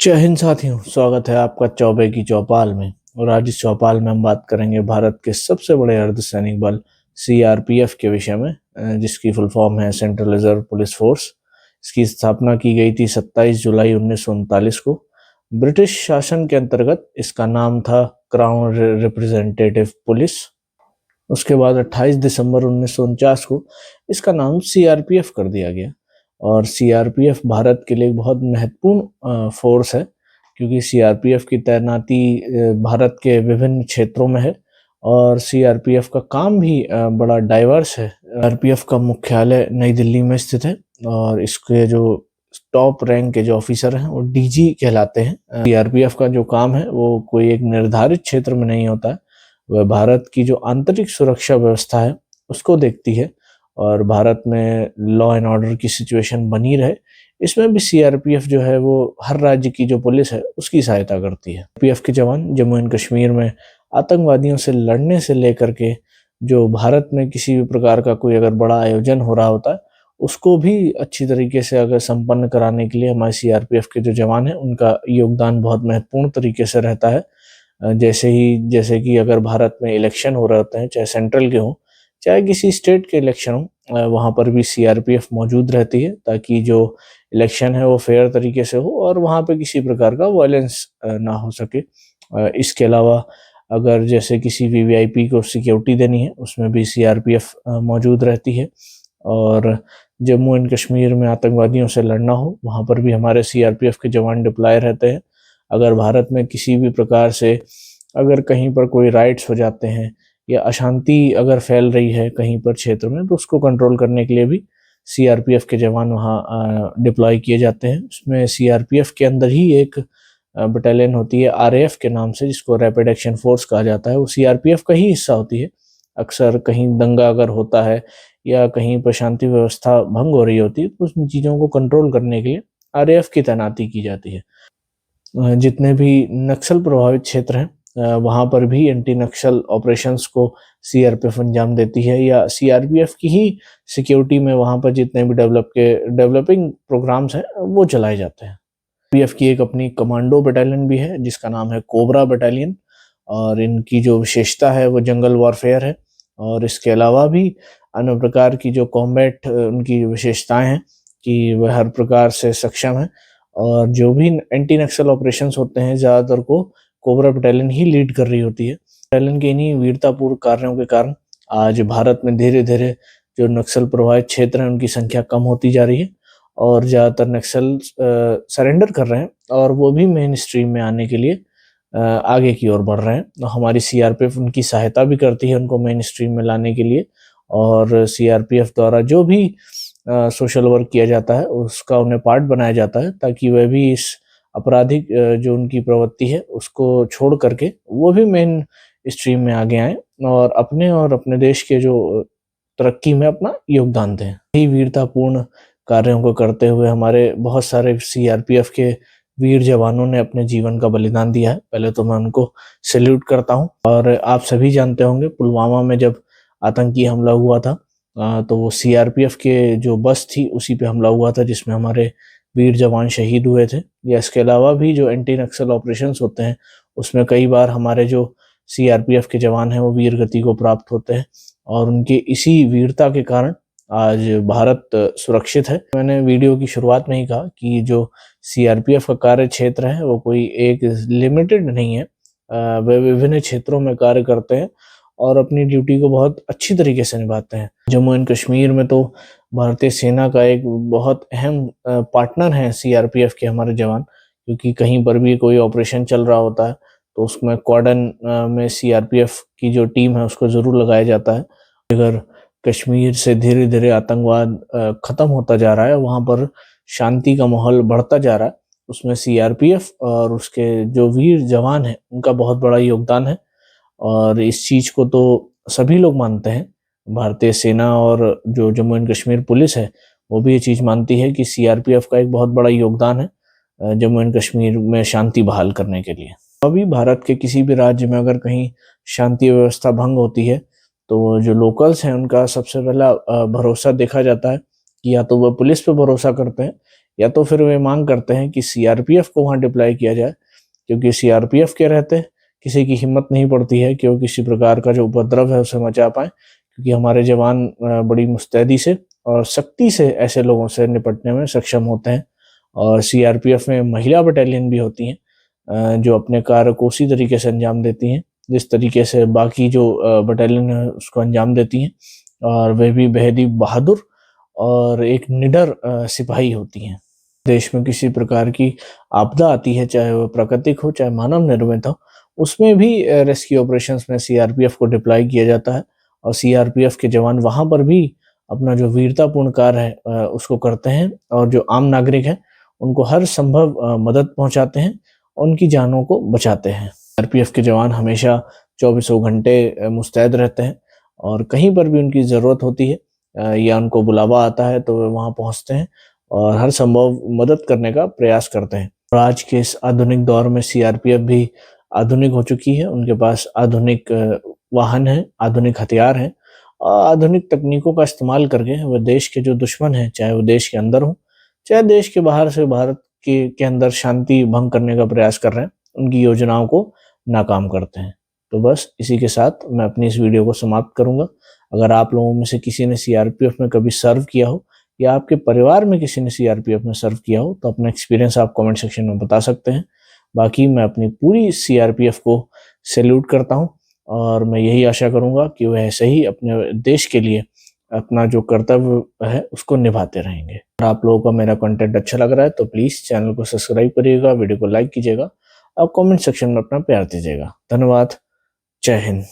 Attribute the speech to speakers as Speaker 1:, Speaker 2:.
Speaker 1: जय हिंद साथियों, स्वागत है आपका चौबे की चौपाल में। और आज इस चौपाल में हम बात करेंगे भारत के सबसे बड़े अर्धसैनिक बल सीआरपीएफ के विषय में, जिसकी फुल फॉर्म है सेंट्रल रिजर्व पुलिस फोर्स। इसकी स्थापना की गई थी 27 जुलाई 1939 को। ब्रिटिश शासन के अंतर्गत इसका नाम था क्राउन रिप्रेजेंटेटिव पुलिस। उसके बाद 28 दिसंबर 1949 को इसका नाम सीआरपीएफ कर दिया गया। और सीआरपीएफ भारत के लिए एक बहुत महत्वपूर्ण फोर्स है, क्योंकि सीआरपीएफ की तैनाती भारत के विभिन्न क्षेत्रों में है। और सीआरपीएफ का काम भी बड़ा डाइवर्स है। सीआरपीएफ का मुख्यालय नई दिल्ली में स्थित है और इसके जो टॉप रैंक के जो ऑफिसर हैं वो डीजी कहलाते हैं। सीआरपीएफ का जो काम है वो कोई एक निर्धारित क्षेत्र में नहीं होता है, वह भारत की जो आंतरिक सुरक्षा व्यवस्था है उसको देखती है। और भारत में लॉ एंड ऑर्डर की सिचुएशन बनी रहे, इसमें भी सीआरपीएफ जो है वो हर राज्य की जो पुलिस है उसकी सहायता करती है। सीआरपीएफ के जवान जम्मू एंड कश्मीर में आतंकवादियों से लड़ने से लेकर के जो भारत में किसी भी प्रकार का कोई अगर बड़ा आयोजन हो रहा होता है उसको भी अच्छी तरीके से अगर संपन्न कराने के लिए हमारे सीआरपीएफ के जो जवान हैं उनका योगदान बहुत महत्वपूर्ण तरीके से रहता है। जैसे कि अगर भारत में इलेक्शन हो रहे होते हैं, चाहे सेंट्रल के हों चाहे किसी स्टेट के इलेक्शन हो, वहाँ पर भी सीआरपीएफ मौजूद रहती है ताकि जो इलेक्शन है वो फेयर तरीके से हो और वहाँ पे किसी प्रकार का वायलेंस ना हो सके। इसके अलावा अगर जैसे किसी वीवीआईपी को सिक्योरिटी देनी है उसमें भी सीआरपीएफ मौजूद रहती है। और जम्मू एंड कश्मीर में आतंकवादियों से लड़ना हो वहाँ पर भी हमारे सीआरपीएफ के जवान डिप्लॉय रहते हैं। अगर भारत में किसी भी प्रकार से अगर कहीं पर कोई राइट्स हो जाते हैं या अशांति अगर फैल रही है कहीं पर क्षेत्र में तो उसको कंट्रोल करने के लिए भी सीआरपीएफ के जवान वहाँ डिप्लॉय किए जाते हैं। उसमें सीआरपीएफ के अंदर ही एक बटालियन होती है आरएएफ के नाम से, जिसको रैपिड एक्शन फोर्स कहा जाता है, वो सीआरपीएफ का ही हिस्सा होती है। अक्सर कहीं दंगा अगर होता है या कहीं पर शांति व्यवस्था भंग हो रही होती है तो उन चीज़ों को कंट्रोल करने के लिए आरएएफ की तैनाती की जाती है। जितने भी नक्सल प्रभावित क्षेत्र हैं वहाँ पर भी एंटी नक्सल ऑपरेशंस को सीआरपीएफ अंजाम देती है, या सीआरपीएफ की ही सिक्योरिटी में वहाँ पर जितने भी डेवलपिंग प्रोग्राम्स हैं वो चलाए जाते हैं। पीएफ की एक अपनी कमांडो बटालियन भी है जिसका नाम है कोबरा बटालियन, और इनकी जो विशेषता है वो जंगल वॉरफेयर है। और इसके अलावा भी अन्य प्रकार की जो कॉम्बैट उनकी विशेषताएं हैं कि वह हर प्रकार से सक्षम है। और जो भी एंटी नक्सल ऑपरेशंस होते हैं ज़्यादातर को कोबरा बटालियन ही लीड कर रही होती है। बटालियन के इन्हीं वीरतापूर्ण कार्यों के कारण आज भारत में धीरे धीरे जो नक्सल प्रभावित क्षेत्र हैं उनकी संख्या कम होती जा रही है और ज़्यादातर नक्सल सरेंडर कर रहे हैं और वो भी मेन स्ट्रीम में आने के लिए आगे की ओर बढ़ रहे हैं। तो हमारी सीआरपीएफ उनकी सहायता भी करती है उनको मेन स्ट्रीम में लाने के लिए। और सीआरपीएफ द्वारा जो भी सोशल वर्क किया जाता है उसका उन्हें पार्ट बनाया जाता है ताकि वह भी इस आपराधिक जो उनकी प्रवृत्ति है उसको छोड़ करके वो भी मेन स्ट्रीम में आगे आए और अपने देश के जो तरक्की में अपना योगदान दें। यही वीरतापूर्ण कार्यों को करते हुए हमारे बहुत सारे सीआरपीएफ के वीर जवानों ने अपने जीवन का बलिदान दिया है। पहले तो मैं उनको सैल्यूट करता हूं। और आप सभी जानते होंगे पुलवामा में जब आतंकी हमला हुआ था तो वो सीआरपीएफ के जो बस थी उसी पे हमला हुआ था जिसमें हमारे वीर जवान शहीद हुए थे। या इसके अलावा भी जो एंटी नक्सल ऑपरेशंस होते हैं उसमें कई बार हमारे जो सीआरपीएफ के जवान हैं वो वीर गति को प्राप्त होते हैं और उनके इसी वीरता के कारण आज भारत सुरक्षित है। मैंने वीडियो की शुरुआत में ही कहा कि जो सीआरपीएफ का कार्य क्षेत्र है वो कोई एक लिमिटेड नहीं है, वे विभिन्न क्षेत्रों में कार्य करते हैं और अपनी ड्यूटी को बहुत अच्छी तरीके से निभाते हैं। जम्मू एंड कश्मीर में तो भारतीय सेना का एक बहुत अहम पार्टनर है सीआरपीएफ के हमारे जवान, क्योंकि कहीं पर भी कोई ऑपरेशन चल रहा होता है तो उसमें कॉर्डन में सीआरपीएफ की जो टीम है उसको ज़रूर लगाया जाता है। अगर कश्मीर से धीरे धीरे आतंकवाद खत्म होता जा रहा है, वहाँ पर शांति का माहौल बढ़ता जा रहा है, उसमें सीआरपीएफ और उसके जो वीर जवान हैं उनका बहुत बड़ा योगदान है। और इस चीज़ को तो सभी लोग मानते हैं, भारतीय सेना और जो जम्मू एंड कश्मीर पुलिस है वो भी ये चीज़ मानती है कि सीआरपीएफ का एक बहुत बड़ा योगदान है जम्मू एंड कश्मीर में शांति बहाल करने के लिए। अभी भारत के किसी भी राज्य में अगर कहीं शांति व्यवस्था भंग होती है तो जो लोकल्स हैं उनका सबसे पहला भरोसा देखा जाता है कि या तो वह पुलिस पे भरोसा करते हैं या तो फिर वे मांग करते हैं कि सीआरपीएफ को वहां डिप्लॉय किया जाए, क्योंकि सीआरपीएफ के रहते किसी की हिम्मत नहीं पड़ती है कि वो किसी प्रकार का जो उपद्रव है उसे मचा पाए, क्योंकि हमारे जवान बड़ी मुस्तैदी से और सख्ती से ऐसे लोगों से निपटने में सक्षम होते हैं। और सीआरपीएफ में महिला बटालियन भी होती हैं जो अपने कार्य को उसी तरीके से अंजाम देती हैं जिस तरीके से बाकी जो बटालियन है उसको अंजाम देती हैं, और वह भी बेहद ही बहादुर और एक निडर सिपाही होती हैं। देश में किसी प्रकार की आपदा आती है, चाहे वो प्राकृतिक हो चाहे मानव निर्मित हो, उसमें भी रेस्क्यू ऑपरेशंस में सीआरपीएफ को डिप्लॉय किया जाता है, और सीआरपीएफ के जवान वहां पर भी अपना जो वीरतापूर्ण कार्य है उसको करते हैं, और जो आम नागरिक हैं उनको हर संभव मदद पहुंचाते हैं, उनकी जानों को बचाते हैं। सीआरपीएफ के जवान हमेशा चौबीसों घंटे मुस्तैद रहते हैं, और कहीं पर भी उनकी ज़रूरत होती है या उनको बुलावा आता है तो वे वहाँ पहुँचते हैं और हर संभव मदद करने का प्रयास करते हैं। और आज के इस आधुनिक दौर में सीआरपीएफ भी आधुनिक हो चुकी है, उनके पास आधुनिक वाहन हैं, आधुनिक हथियार हैं, और आधुनिक तकनीकों का इस्तेमाल करके वह देश के जो दुश्मन हैं, चाहे वो देश के अंदर हों, चाहे देश के बाहर से भारत के अंदर शांति भंग करने का प्रयास कर रहे हैं, उनकी योजनाओं को नाकाम करते हैं। तो बस इसी के साथ मैं अपनी इस वीडियो को समाप्त करूंगा। अगर आप लोगों में से किसी ने सीआरपीएफ में कभी सर्व किया हो, या आपके परिवार में किसी ने सीआरपीएफ में सर्व किया हो, तो अपना एक्सपीरियंस आप कमेंट सेक्शन में बता सकते हैं। बाकी मैं अपनी पूरी सीआरपीएफ को सैल्यूट करता हूं, और मैं यही आशा करूंगा कि वह ऐसे ही अपने देश के लिए अपना जो कर्तव्य है उसको निभाते रहेंगे। और आप लोगों को मेरा कंटेंट अच्छा लग रहा है तो प्लीज़ चैनल को सब्सक्राइब करिएगा, वीडियो को लाइक कीजिएगा और कमेंट सेक्शन में अपना प्यार दीजिएगा। धन्यवाद। जय हिंद।